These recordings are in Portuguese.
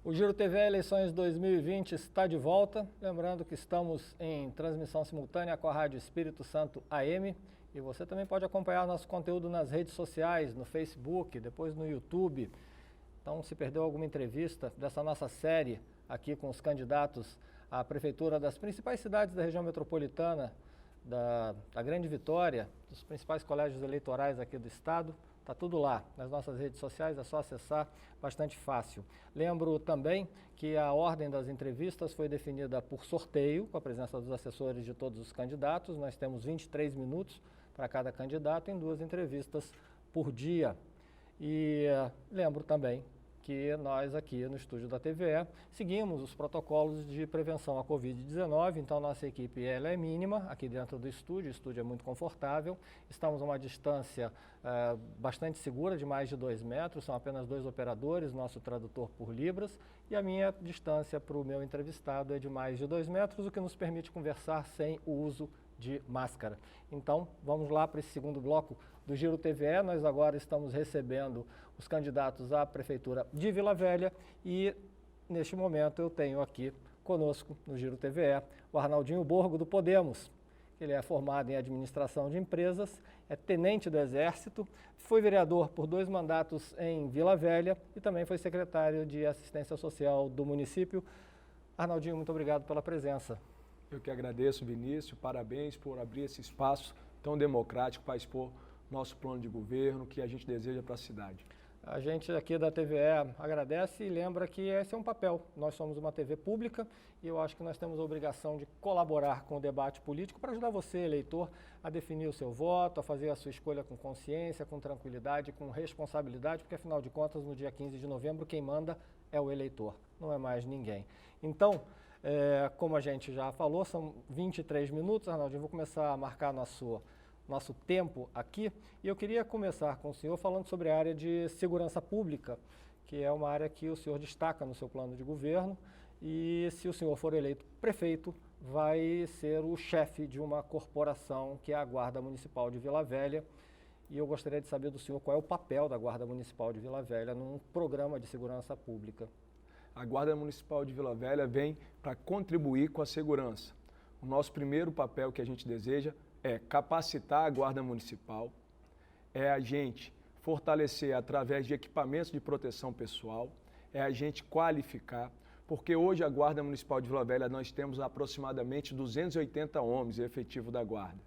O Giro TV Eleições 2020 está de volta. Lembrando que estamos em transmissão simultânea com a Rádio Espírito Santo AM. E você também pode acompanhar nosso conteúdo nas redes sociais, no Facebook, depois no YouTube. Então, se perdeu alguma entrevista dessa nossa série aqui com os candidatos à prefeitura das principais cidades da região metropolitana, da Grande Vitória, dos principais colégios eleitorais aqui do estado, está tudo lá nas nossas redes sociais, é só acessar, bastante fácil. Lembro também que a ordem das entrevistas foi definida por sorteio, com a presença dos assessores de todos os candidatos. Nós temos 23 minutos para cada candidato em 2 entrevistas por dia. E lembro também que nós aqui no estúdio da TVE seguimos os protocolos de prevenção à Covid-19, então nossa equipe ela é mínima aqui dentro do estúdio, o estúdio é muito confortável, estamos a uma distância bastante segura de mais de 2 metros, são apenas 2 operadores, nosso tradutor por libras, e a minha distância para o meu entrevistado é de mais de 2 metros, o que nos permite conversar sem o uso de máscara. Então, vamos lá para esse segundo bloco do Giro TVE. Nós agora estamos recebendo os candidatos à Prefeitura de Vila Velha e, neste momento, eu tenho aqui conosco no Giro TVE o Arnaldinho Borgo, do Podemos. Ele é formado em Administração de Empresas, é tenente do Exército, foi vereador por 2 mandatos em Vila Velha e também foi secretário de Assistência Social do município. Arnaldinho, muito obrigado pela presença. Eu que agradeço, Vinícius, parabéns por abrir esse espaço tão democrático para expor nosso plano de governo que a gente deseja para a cidade. A gente aqui da TVE agradece e lembra que esse é um papel. Nós somos uma TV pública e eu acho que nós temos a obrigação de colaborar com o debate político para ajudar você, eleitor, a definir o seu voto, a fazer a sua escolha com consciência, com tranquilidade, com responsabilidade, porque afinal de contas, no dia 15 de novembro, quem manda é o eleitor, não é mais ninguém. Então, como a gente já falou, são 23 minutos, Arnaldinho, vou começar a marcar nosso tempo aqui e eu queria começar com o senhor falando sobre a área de segurança pública, que é uma área que o senhor destaca no seu plano de governo e se o senhor for eleito prefeito, vai ser o chefe de uma corporação que é a Guarda Municipal de Vila Velha e eu gostaria de saber do senhor qual é o papel da Guarda Municipal de Vila Velha num programa de segurança pública. A Guarda Municipal de Vila Velha vem para contribuir com a segurança. O nosso primeiro papel que a gente deseja é capacitar a Guarda Municipal, é a gente fortalecer através de equipamentos de proteção pessoal, é a gente qualificar, porque hoje a Guarda Municipal de Vila Velha nós temos aproximadamente 280 homens efetivo da Guarda.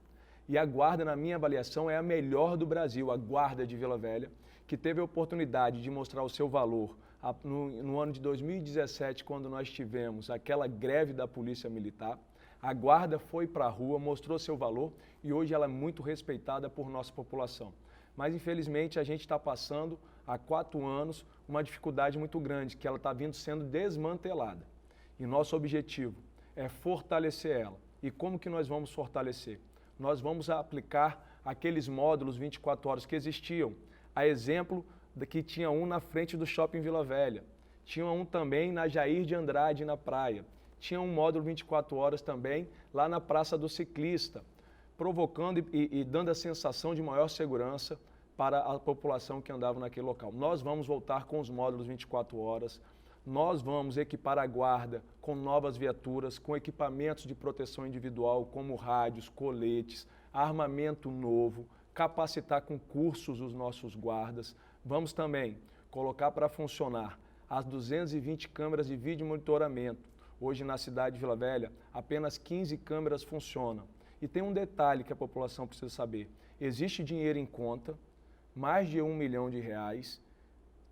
E a Guarda, na minha avaliação, é a melhor do Brasil, a Guarda de Vila Velha, que teve a oportunidade de mostrar o seu valor no ano de 2017, quando nós tivemos aquela greve da Polícia Militar. A Guarda foi para a rua, mostrou seu valor e hoje ela é muito respeitada por nossa população. Mas, infelizmente, a gente está passando há 4 anos uma dificuldade muito grande, que ela está vindo sendo desmantelada. E nosso objetivo é fortalecer ela. E como que nós vamos fortalecer? Nós vamos aplicar aqueles módulos 24 horas que existiam. A exemplo que tinha um na frente do Shopping Vila Velha, tinha um também na Jair de Andrade, na praia. Tinha um módulo 24 horas também lá na Praça do Ciclista, provocando e dando a sensação de maior segurança para a população que andava naquele local. Nós vamos voltar com os módulos 24 horas, nós vamos equipar a guarda com novas viaturas, com equipamentos de proteção individual, como rádios, coletes, armamento novo, capacitar com cursos os nossos guardas. Vamos também colocar para funcionar as 220 câmeras de vídeo monitoramento. Hoje, na cidade de Vila Velha, apenas 15 câmeras funcionam. E tem um detalhe que a população precisa saber. Existe dinheiro em conta, mais de R$1 milhão,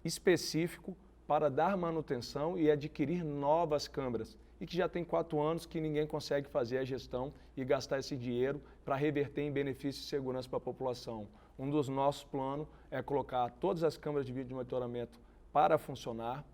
específico para dar manutenção e adquirir novas câmeras. E que já tem 4 anos que ninguém consegue fazer a gestão e gastar esse dinheiro para reverter em benefício e segurança para a população. Um dos nossos planos é colocar todas as câmeras de vídeo monitoramento para funcionar,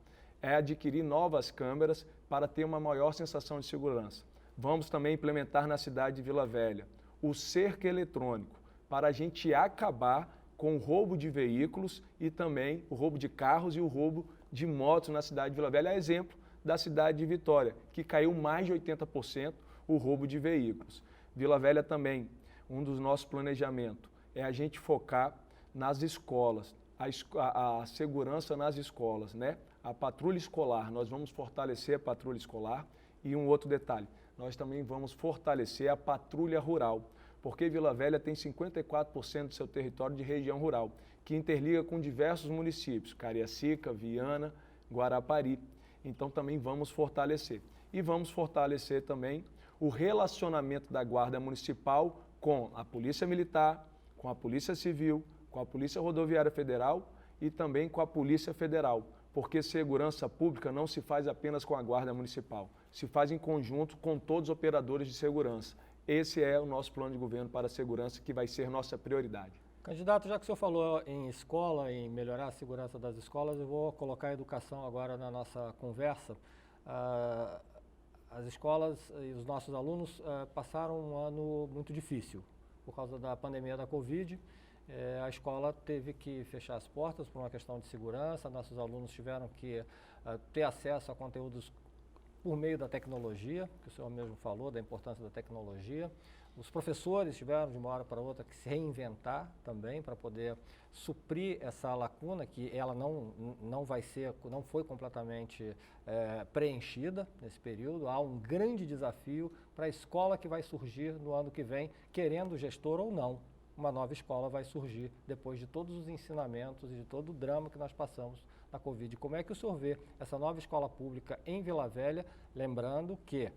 é adquirir novas câmeras para ter uma maior sensação de segurança. Vamos também implementar na cidade de Vila Velha o cerco eletrônico, para a gente acabar com o roubo de veículos e também o roubo de carros e o roubo de motos na cidade de Vila Velha. É exemplo da cidade de Vitória, que caiu mais de 80% o roubo de veículos. Vila Velha também, um dos nossos planejamentos é a gente focar nas escolas, a segurança nas escolas, né? a patrulha escolar, nós vamos fortalecer a patrulha escolar. E um outro detalhe, nós também vamos fortalecer a patrulha rural, porque Vila Velha tem 54% do seu território de região rural, que interliga com diversos municípios, Cariacica, Viana, Guarapari. Então também vamos fortalecer. E vamos fortalecer também o relacionamento da Guarda Municipal com a Polícia Militar, com a Polícia Civil, com a Polícia Rodoviária Federal e também com a Polícia Federal, porque segurança pública não se faz apenas com a Guarda Municipal, se faz em conjunto com todos os operadores de segurança. Esse é o nosso plano de governo para a segurança, que vai ser nossa prioridade. Candidato, já que o senhor falou em escola, em melhorar a segurança das escolas, eu vou colocar a educação agora na nossa conversa. As escolas e os nossos alunos passaram um ano muito difícil por causa da pandemia da Covid. A escola teve que fechar as portas por uma questão de segurança, nossos alunos tiveram que ter acesso a conteúdos por meio da tecnologia, que o senhor mesmo falou, da importância da tecnologia. Os professores tiveram, de uma hora para outra, que se reinventar também para poder suprir essa lacuna, que ela não foi completamente preenchida nesse período. Há um grande desafio para a escola que vai surgir no ano que vem, querendo o gestor ou não. Uma nova escola vai surgir depois de todos os ensinamentos e de todo o drama que nós passamos na Covid. Como é que o senhor vê essa nova escola pública em Vila Velha, lembrando que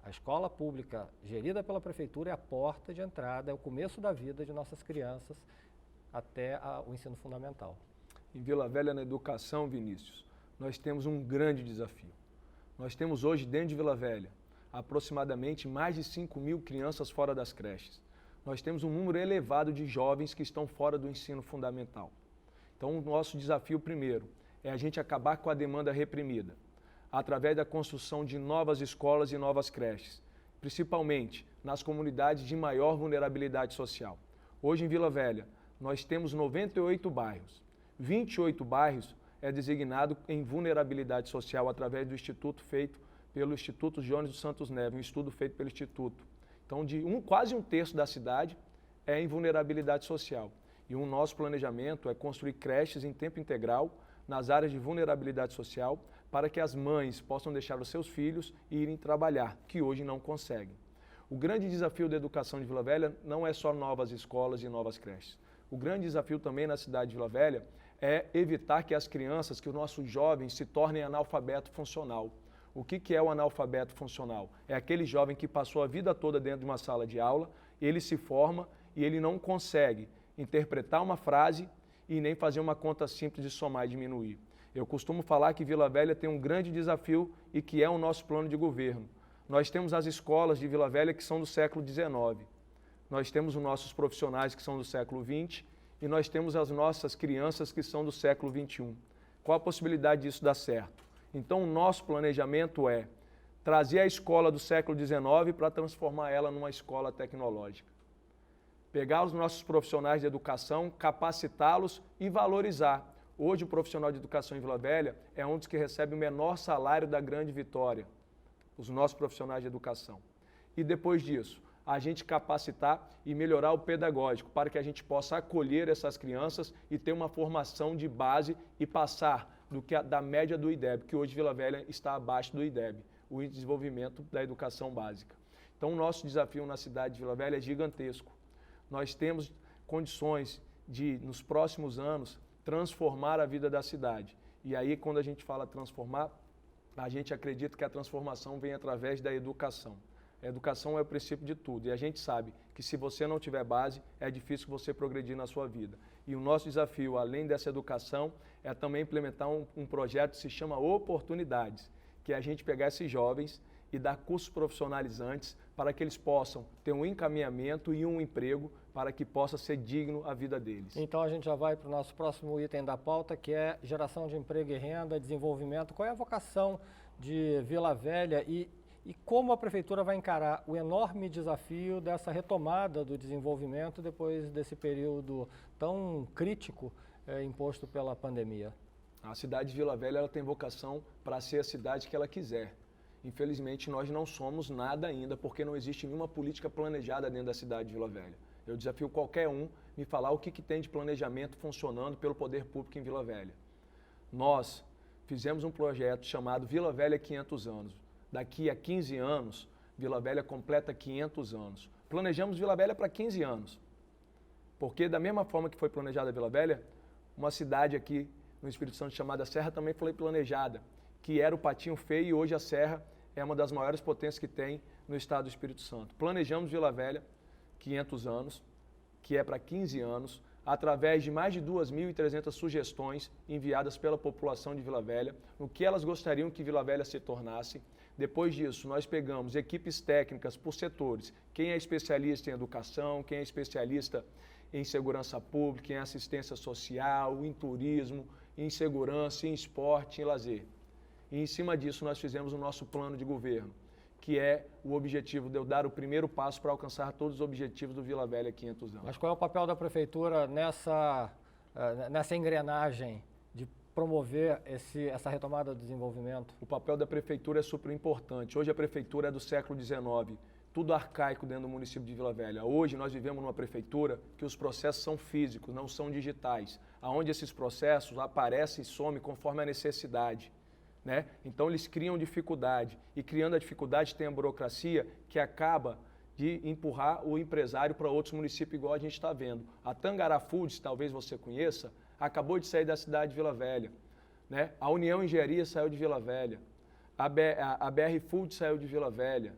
a escola pública gerida pela prefeitura é a porta de entrada, é o começo da vida de nossas crianças até o ensino fundamental. Em Vila Velha, na educação, Vinícius, nós temos um grande desafio. Nós temos hoje, dentro de Vila Velha, aproximadamente mais de 5.000 crianças fora das creches. Nós temos um número elevado de jovens que estão fora do ensino fundamental. Então, o nosso desafio primeiro é a gente acabar com a demanda reprimida, através da construção de novas escolas e novas creches, principalmente nas comunidades de maior vulnerabilidade social. Hoje em Vila Velha, nós temos 98 bairros. 28 bairros é designado em vulnerabilidade social através do instituto feito pelo Instituto Jones dos Santos Neves, um estudo feito pelo Instituto. Então, quase um terço da cidade é em vulnerabilidade social. E o nosso planejamento é construir creches em tempo integral nas áreas de vulnerabilidade social para que as mães possam deixar os seus filhos e irem trabalhar, que hoje não conseguem. O grande desafio da educação de Vila Velha não é só novas escolas e novas creches. O grande desafio também na cidade de Vila Velha é evitar que as crianças, que os nossos jovens se tornem analfabeto funcional. O que é o analfabeto funcional? É aquele jovem que passou a vida toda dentro de uma sala de aula, ele se forma e ele não consegue interpretar uma frase e nem fazer uma conta simples de somar e diminuir. Eu costumo falar que Vila Velha tem um grande desafio e que é o nosso plano de governo. Nós temos as escolas de Vila Velha que são do século XIX. Nós temos os nossos profissionais que são do século XX e nós temos as nossas crianças que são do século XXI. Qual a possibilidade disso dar certo? Então, o nosso planejamento é trazer a escola do século XIX para transformar ela numa escola tecnológica. Pegar os nossos profissionais de educação, capacitá-los e valorizar. Hoje, o profissional de educação em Vila Velha é um dos que recebe o menor salário da Grande Vitória, os nossos profissionais de educação. E depois disso, a gente capacitar e melhorar o pedagógico para que a gente possa acolher essas crianças e ter uma formação de base e passar da média do IDEB, que hoje Vila Velha está abaixo do IDEB, o desenvolvimento da educação básica. Então, o nosso desafio na cidade de Vila Velha é gigantesco. Nós temos condições de, nos próximos anos, transformar a vida da cidade. E aí, quando a gente fala transformar, a gente acredita que a transformação vem através da educação. A educação é o princípio de tudo e a gente sabe que se você não tiver base, é difícil você progredir na sua vida. E o nosso desafio, além dessa educação, é também implementar um projeto que se chama Oportunidades, que é a gente pegar esses jovens e dar cursos profissionalizantes para que eles possam ter um encaminhamento e um emprego para que possa ser digno a vida deles. Então a gente já vai para o nosso próximo item da pauta, que é geração de emprego e renda, desenvolvimento. Qual é a vocação de Vila Velha e como a prefeitura vai encarar o enorme desafio dessa retomada do desenvolvimento depois desse período tão crítico imposto pela pandemia? A cidade de Vila Velha ela tem vocação para ser a cidade que ela quiser. Infelizmente, nós não somos nada ainda, porque não existe nenhuma política planejada dentro da cidade de Vila Velha. Eu desafio qualquer um me falar o que tem de planejamento funcionando pelo poder público em Vila Velha. Nós fizemos um projeto chamado Vila Velha 500 anos. Daqui a 15 anos, Vila Velha completa 500 anos. Planejamos Vila Velha para 15 anos. Porque da mesma forma que foi planejada a Vila Velha, uma cidade aqui no Espírito Santo chamada Serra também foi planejada, que era o Patinho Feio, e hoje a Serra é uma das maiores potências que tem no estado do Espírito Santo. Planejamos Vila Velha 500 anos, que é para 15 anos, através de mais de 2.300 sugestões enviadas pela população de Vila Velha, no que elas gostariam que Vila Velha se tornasse. Depois disso, nós pegamos equipes técnicas por setores, quem é especialista em educação, quem é especialista em segurança pública, em assistência social, em turismo, em segurança, em esporte, em lazer. E em cima disso nós fizemos o nosso plano de governo, que é o objetivo de eu dar o primeiro passo para alcançar todos os objetivos do Vila Velha 500 anos. Mas qual é o papel da Prefeitura nessa engrenagem de promover essa retomada do desenvolvimento? O papel da Prefeitura é super importante. Hoje a Prefeitura é do século XIX, tudo arcaico dentro do município de Vila Velha. Hoje nós vivemos numa prefeitura que os processos são físicos, não são digitais, aonde esses processos aparecem e somem conforme a necessidade. Né? Então eles criam dificuldade, e criando a dificuldade tem a burocracia que acaba de empurrar o empresário para outros municípios, igual a gente está vendo. A Tangará Foods, talvez você conheça, acabou de sair da cidade de Vila Velha. Né? A União Engenharia saiu de Vila Velha, a BR Foods saiu de Vila Velha,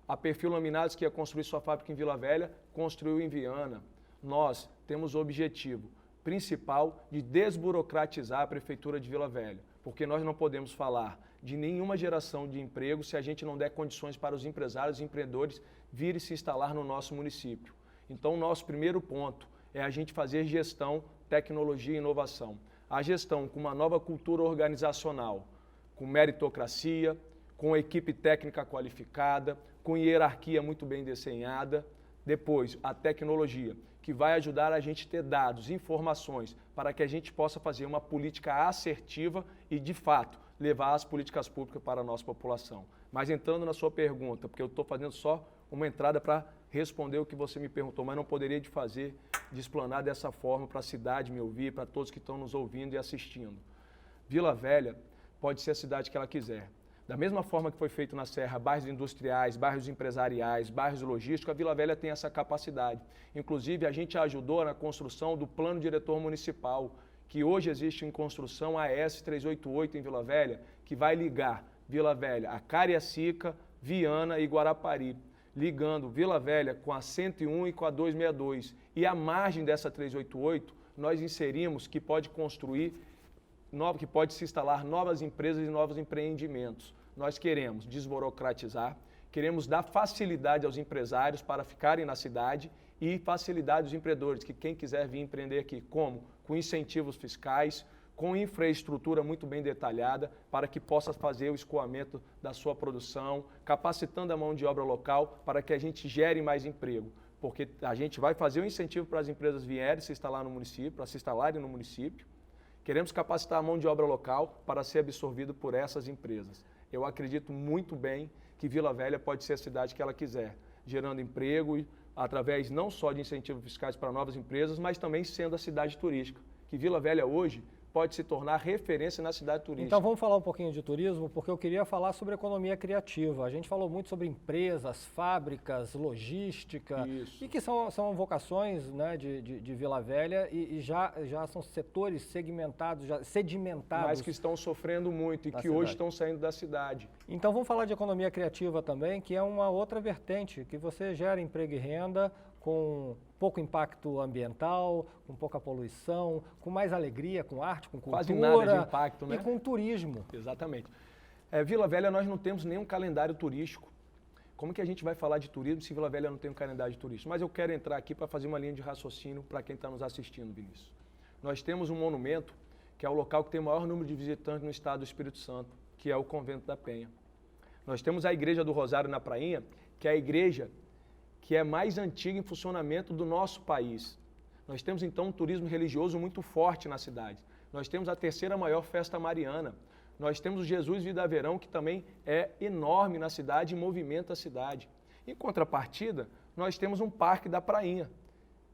a Perfil Laminados, que ia construir sua fábrica em Vila Velha, construiu em Viana. Nós temos o objetivo principal de desburocratizar a Prefeitura de Vila Velha, porque nós não podemos falar de nenhuma geração de emprego se a gente não der condições para os empresários e empreendedores virem se instalar no nosso município. Então, o nosso primeiro ponto é a gente fazer gestão, tecnologia e inovação. A gestão com uma nova cultura organizacional, com meritocracia, com equipe técnica qualificada, com hierarquia muito bem desenhada. Depois, a tecnologia, que vai ajudar a gente a ter dados, informações, para que a gente possa fazer uma política assertiva e, de fato, levar as políticas públicas para a nossa população. Mas entrando na sua pergunta, porque eu estou fazendo só uma entrada para responder o que você me perguntou, mas não poderia de explanar dessa forma para a cidade me ouvir, para todos que estão nos ouvindo e assistindo. Vila Velha pode ser a cidade que ela quiser. Da mesma forma que foi feito na Serra, bairros industriais, bairros empresariais, bairros logísticos, a Vila Velha tem essa capacidade. Inclusive, a gente ajudou na construção do Plano Diretor Municipal, que hoje existe em construção a AS 388 em Vila Velha, que vai ligar Vila Velha a Cariacica, Viana e Guarapari, ligando Vila Velha com a 101 e com a 262. E à margem dessa 388, nós inserimos que pode se instalar novas empresas e novos empreendimentos. Nós queremos desburocratizar, queremos dar facilidade aos empresários para ficarem na cidade e facilidade aos empreendedores, que quem quiser vir empreender aqui, como? Com incentivos fiscais, com infraestrutura muito bem detalhada, para que possa fazer o escoamento da sua produção, capacitando a mão de obra local para que a gente gere mais emprego. Porque a gente vai fazer o incentivo para as empresas virem se instalar no município, para se instalarem no município. Queremos capacitar a mão de obra local para ser absorvido por essas empresas. Eu acredito muito bem que Vila Velha pode ser a cidade que ela quiser, gerando emprego através não só de incentivos fiscais para novas empresas, mas também sendo a cidade turística. Que Vila Velha hoje pode se tornar referência na cidade turística. Então vamos falar um pouquinho de turismo, porque eu queria falar sobre economia criativa. A gente falou muito sobre empresas, fábricas, logística, Isso. E que são vocações, né, de Vila Velha e já são setores segmentados, já sedimentados. Mas que estão sofrendo muito e que cidade. hoje estão saindo da cidade. Então vamos falar de economia criativa também, que é uma outra vertente, que você gera emprego e renda com pouco impacto ambiental, com pouca poluição, com mais alegria, com arte, com cultura. Quase nada de impacto, né? E com turismo. Exatamente. Vila Velha, nós não temos nenhum calendário turístico. Como que a gente vai falar de turismo se Vila Velha não tem um calendário turístico? Mas eu quero entrar aqui para fazer uma linha de raciocínio para quem está nos assistindo, Vinícius. Nós temos um monumento, que é o local que tem o maior número de visitantes no estado do Espírito Santo, que é o Convento da Penha. Nós temos a Igreja do Rosário na Prainha, que é a igreja que é mais antiga em funcionamento do nosso país. Nós temos, então, um turismo religioso muito forte na cidade. Nós temos a terceira maior festa mariana. Nós temos o Jesus Vida Verão, que também é enorme na cidade e movimenta a cidade. Em contrapartida, nós temos um parque da Prainha,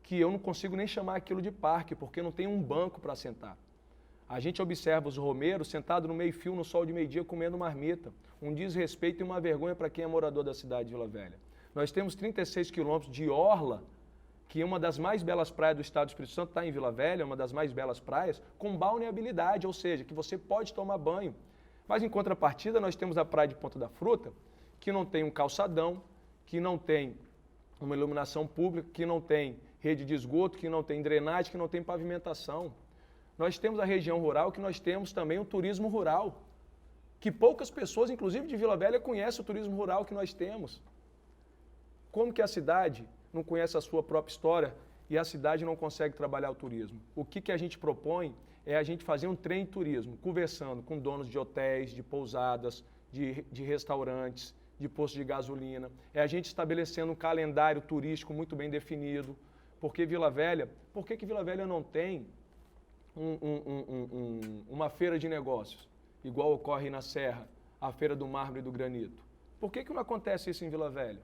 que eu não consigo nem chamar aquilo de parque, porque não tem um banco para sentar. A gente observa os romeiros sentados no meio-fio no sol de meio-dia comendo marmita. Um desrespeito e uma vergonha para quem é morador da cidade de Vila Velha. Nós temos 36 quilômetros de orla, que é uma das mais belas praias do estado do Espírito Santo, está em Vila Velha, uma das mais belas praias, com balneabilidade, ou seja, que você pode tomar banho. Mas em contrapartida, nós temos a praia de Ponta da Fruta, que não tem um calçadão, que não tem uma iluminação pública, que não tem rede de esgoto, que não tem drenagem, que não tem pavimentação. Nós temos a região rural, que nós temos também o turismo rural, que poucas pessoas, inclusive de Vila Velha, conhecem o turismo rural que nós temos. Como que a cidade não conhece a sua própria história e a cidade não consegue trabalhar o turismo? O que a gente propõe é a gente fazer um trem de turismo, conversando com donos de hotéis, de pousadas, de restaurantes, de postos de gasolina. É a gente estabelecendo um calendário turístico muito bem definido. Porque Vila Velha, por que Vila Velha não tem uma feira de negócios, igual ocorre na Serra, a Feira do Mármore e do Granito? Por que não acontece isso em Vila Velha?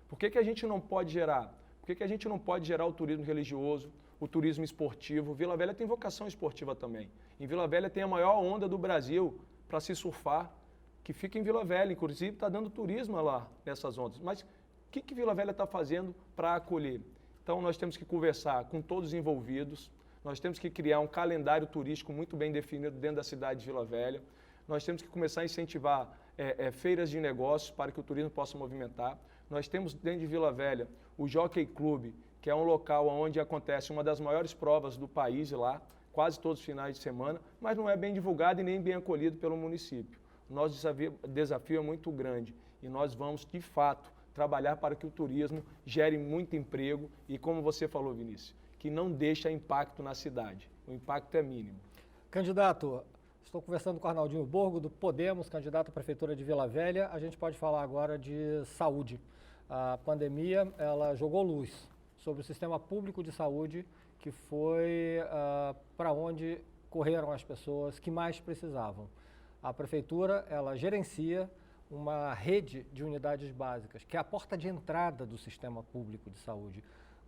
Por que a gente não pode gerar? Por que a gente não pode gerar o turismo religioso, o turismo esportivo? Vila Velha tem vocação esportiva também. Em Vila Velha tem a maior onda do Brasil para se surfar, que fica em Vila Velha, inclusive está dando turismo lá nessas ondas. Mas o que Vila Velha está fazendo para acolher? Então nós temos que conversar com todos os envolvidos, nós temos que criar um calendário turístico muito bem definido dentro da cidade de Vila Velha, nós temos que começar a incentivar feiras de negócios para que o turismo possa movimentar. Nós temos dentro de Vila Velha o Jockey Club, que é um local onde acontece uma das maiores provas do país lá, quase todos os finais de semana, mas não é bem divulgado e nem bem acolhido pelo município. O nosso desafio é muito grande e nós vamos, de fato, trabalhar para que o turismo gere muito emprego e, como você falou, Vinícius, que não deixa impacto na cidade. O impacto é mínimo. Candidato, estou conversando com o Arnaldinho Borgo, do Podemos, candidato à Prefeitura de Vila Velha. A gente pode falar agora de saúde. A pandemia, ela jogou luz sobre o sistema público de saúde, que foi para onde correram as pessoas que mais precisavam. A Prefeitura, ela gerencia uma rede de unidades básicas, que é a porta de entrada do sistema público de saúde.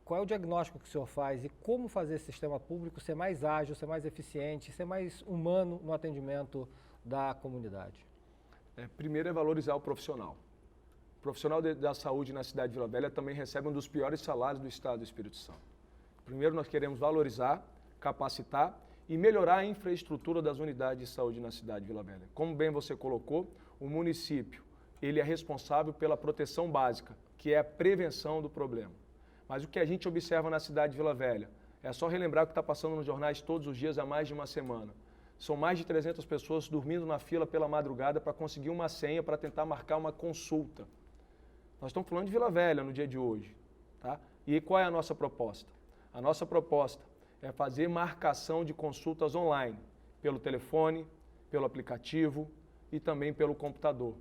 Qual é o diagnóstico que o senhor faz e como fazer esse sistema público ser mais ágil, ser mais eficiente, ser mais humano no atendimento da comunidade? Primeiro é valorizar o profissional. O profissional da saúde na cidade de Vila Velha também recebe um dos piores salários do estado do Espírito Santo. Primeiro nós queremos valorizar, capacitar e melhorar a infraestrutura das unidades de saúde na cidade de Vila Velha. Como bem você colocou, o município ele é responsável pela proteção básica, que é a prevenção do problema. Mas o que a gente observa na cidade de Vila Velha, é só relembrar o que está passando nos jornais todos os dias há mais de uma semana. São mais de 300 pessoas dormindo na fila pela madrugada para conseguir uma senha para tentar marcar uma consulta. Nós estamos falando de Vila Velha no dia de hoje. Tá? E qual é a nossa proposta? A nossa proposta é fazer marcação de consultas online, pelo telefone, pelo aplicativo e também pelo computador.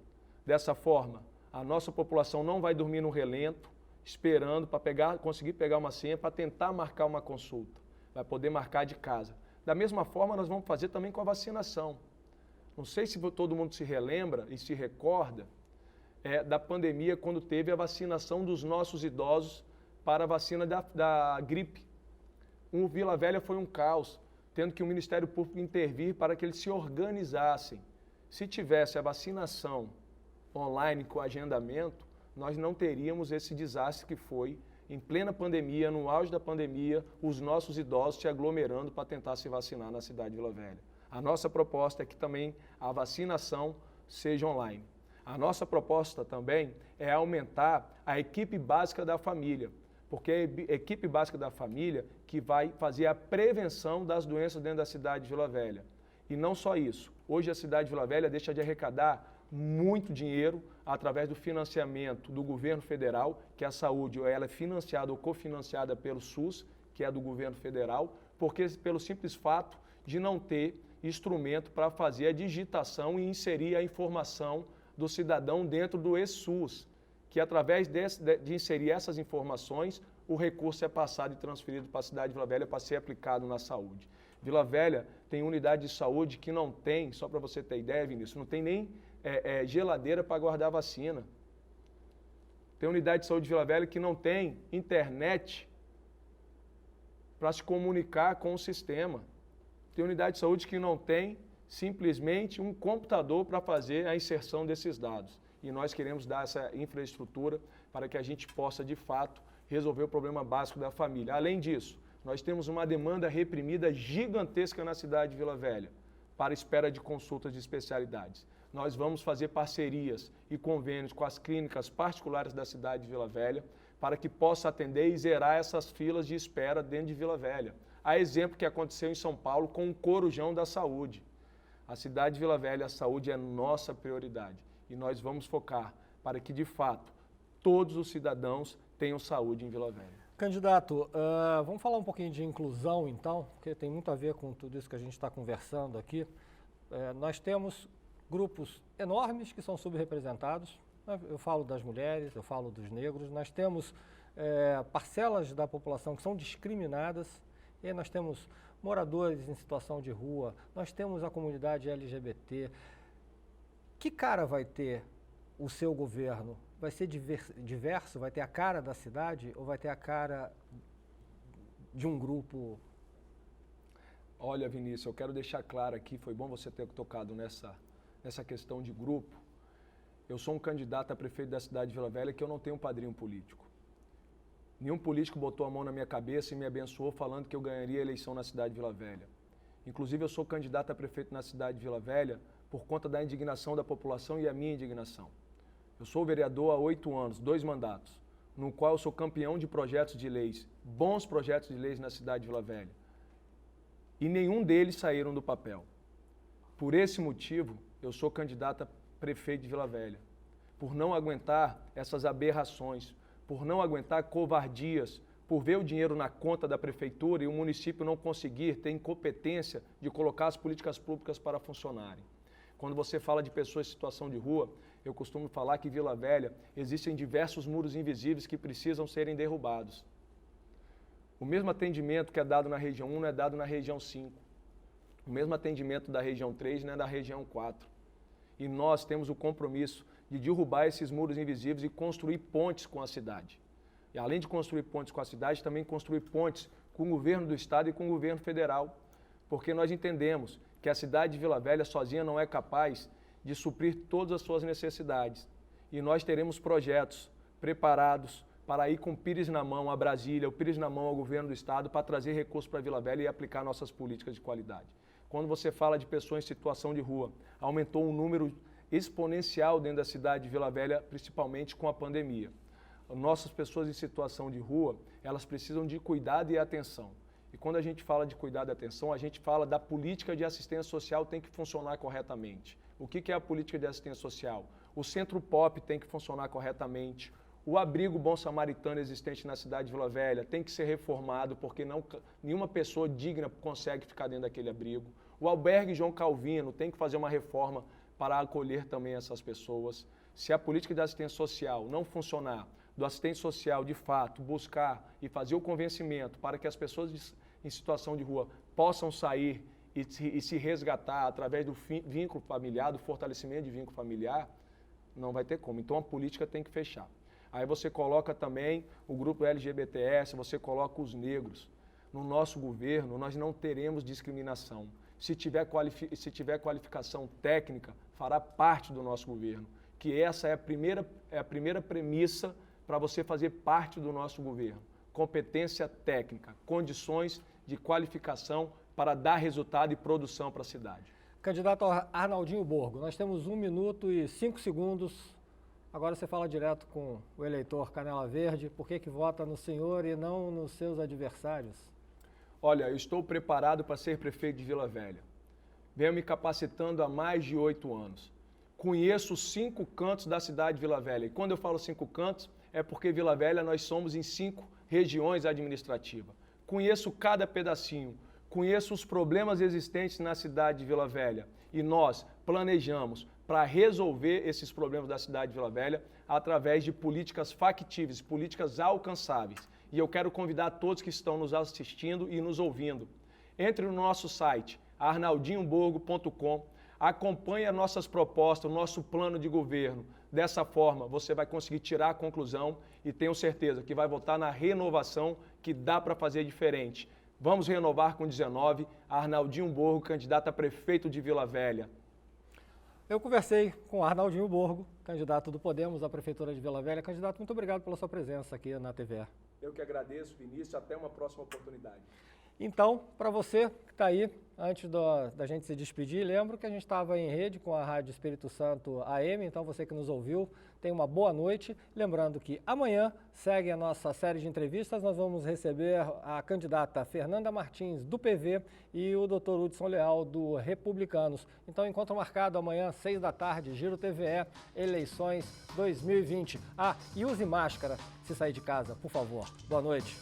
Dessa forma, a nossa população não vai dormir no relento, esperando para conseguir pegar uma senha para tentar marcar uma consulta. Vai poder marcar de casa. Da mesma forma, nós vamos fazer também com a vacinação. Não sei se todo mundo se relembra e se recorda da pandemia, quando teve a vacinação dos nossos idosos para a vacina da gripe. O Vila Velha foi um caos, tendo que o Ministério Público intervir para que eles se organizassem. Se tivesse a vacinação online com agendamento, nós não teríamos esse desastre que foi, em plena pandemia, no auge da pandemia, os nossos idosos se aglomerando para tentar se vacinar na cidade de Vila Velha. A nossa proposta é que também a vacinação seja online. A nossa proposta também é aumentar a equipe básica da família, porque é a equipe básica da família que vai fazer a prevenção das doenças dentro da cidade de Vila Velha. E não só isso, hoje a cidade de Vila Velha deixa de arrecadar muito dinheiro através do financiamento do governo federal, que a saúde ela é financiada ou cofinanciada pelo SUS, que é do governo federal, porque pelo simples fato de não ter instrumento para fazer a digitação e inserir a informação do cidadão dentro do eSUS, que através de inserir essas informações, o recurso é passado e transferido para a cidade de Vila Velha para ser aplicado na saúde. Vila Velha tem unidade de saúde que não tem, só para você ter ideia, Vinícius, não tem nem geladeira para guardar vacina. Tem unidade de saúde de Vila Velha que não tem internet para se comunicar com o sistema. Tem unidade de saúde que não tem simplesmente um computador para fazer a inserção desses dados. E nós queremos dar essa infraestrutura para que a gente possa, de fato, resolver o problema básico da família. Além disso, nós temos uma demanda reprimida gigantesca na cidade de Vila Velha para espera de consultas de especialidades. Nós vamos fazer parcerias e convênios com as clínicas particulares da cidade de Vila Velha para que possa atender e zerar essas filas de espera dentro de Vila Velha. Há exemplo que aconteceu em São Paulo com o Corujão da Saúde. A cidade de Vila Velha, a saúde é nossa prioridade e nós vamos focar para que, de fato, todos os cidadãos tenham saúde em Vila Velha. Candidato, vamos falar um pouquinho de inclusão, então, porque tem muito a ver com tudo isso que a gente está conversando aqui. Nós temos grupos enormes que são subrepresentados, eu falo das mulheres, eu falo dos negros, nós temos parcelas da população que são discriminadas, e aí nós temos moradores em situação de rua, nós temos a comunidade LGBT. Que cara vai ter o seu governo? Vai ser diverso? Vai ter a cara da cidade ou vai ter a cara de um grupo? Olha, Vinícius, eu quero deixar claro aqui, foi bom você ter tocado nessa questão de grupo. Eu sou um candidato a prefeito da cidade de Vila Velha que eu não tenho um padrinho político. Nenhum político botou a mão na minha cabeça e me abençoou falando que eu ganharia a eleição na cidade de Vila Velha. Inclusive, eu sou candidato a prefeito na cidade de Vila Velha por conta da indignação da população e a minha indignação. Eu sou vereador há 8 anos, 2 mandatos, no qual eu sou campeão de projetos de leis, bons projetos de leis na cidade de Vila Velha. E nenhum deles saíram do papel. Por esse motivo, eu sou candidato a prefeito de Vila Velha. Por não aguentar essas aberrações, por não aguentar covardias, por ver o dinheiro na conta da prefeitura e o município não conseguir ter incompetência de colocar as políticas públicas para funcionarem. Quando você fala de pessoas em situação de rua, eu costumo falar que em Vila Velha existem diversos muros invisíveis que precisam serem derrubados. O mesmo atendimento que é dado na região 1 não é dado na região 5. O mesmo atendimento da região 3 não é da região 4. E nós temos o compromisso de derrubar esses muros invisíveis e construir pontes com a cidade. E além de construir pontes com a cidade, também construir pontes com o governo do estado e com o governo federal. Porque nós entendemos que a cidade de Vila Velha sozinha não é capaz de suprir todas as suas necessidades. E nós teremos projetos preparados para ir com o Pires na mão a Brasília, o Pires na mão ao governo do estado para trazer recursos para Vila Velha e aplicar nossas políticas de qualidade. Quando você fala de pessoas em situação de rua, aumentou um número exponencial dentro da cidade de Vila Velha, principalmente com a pandemia. Nossas pessoas em situação de rua, elas precisam de cuidado e atenção. E quando a gente fala de cuidado e atenção, a gente fala da política de assistência social tem que funcionar corretamente. O que é a política de assistência social? O Centro Pop tem que funcionar corretamente. O abrigo Bom Samaritano existente na cidade de Vila Velha tem que ser reformado, porque nenhuma pessoa digna consegue ficar dentro daquele abrigo. O albergue João Calvino tem que fazer uma reforma para acolher também essas pessoas. Se a política de assistência social não funcionar, do assistente social, de fato, buscar e fazer o convencimento para que as pessoas em situação de rua possam sair e se resgatar através do vínculo familiar, do fortalecimento de vínculo familiar, não vai ter como. Então a política tem que fechar. Aí você coloca também o grupo LGBTS, você coloca os negros. No nosso governo, nós não teremos discriminação. Se tiver qualificação técnica, fará parte do nosso governo. Que essa é a primeira premissa para você fazer parte do nosso governo. Competência técnica, condições de qualificação para dar resultado e produção para a cidade. Candidato Arnaldinho Borgo, nós temos 1 minuto e 5 segundos. Agora você fala direto com o eleitor Canela Verde. Por que vota no senhor e não nos seus adversários? Olha, eu estou preparado para ser prefeito de Vila Velha. Venho me capacitando há mais de 8 anos. Conheço 5 cantos da cidade de Vila Velha. E quando eu falo 5 cantos, é porque Vila Velha nós somos em 5 regiões administrativas. Conheço cada pedacinho, conheço os problemas existentes na cidade de Vila Velha. E nós planejamos para resolver esses problemas da cidade de Vila Velha através de políticas factíveis, políticas alcançáveis. E eu quero convidar todos que estão nos assistindo e nos ouvindo. Entre no nosso site, arnaldinhoborgo.com, acompanhe as nossas propostas, o nosso plano de governo. Dessa forma, você vai conseguir tirar a conclusão e tenho certeza que vai votar na renovação que dá para fazer diferente. Vamos renovar com 19, Arnaldinho Borgo, candidato a prefeito de Vila Velha. Eu conversei com o Arnaldinho Borgo, candidato do Podemos à Prefeitura de Vila Velha. Candidato, muito obrigado pela sua presença aqui na TVE. Eu que agradeço, Vinícius. Até uma próxima oportunidade. Então, para você que está aí, antes da gente se despedir, lembro que a gente estava em rede com a Rádio Espírito Santo AM, então você que nos ouviu, tenha uma boa noite. Lembrando que amanhã segue a nossa série de entrevistas, nós vamos receber a candidata Fernanda Martins, do PV, e o Dr. Hudson Leal, do Republicanos. Então, encontro marcado amanhã, 6 da tarde, Giro TVE, eleições 2020. Ah, e use máscara se sair de casa, por favor. Boa noite.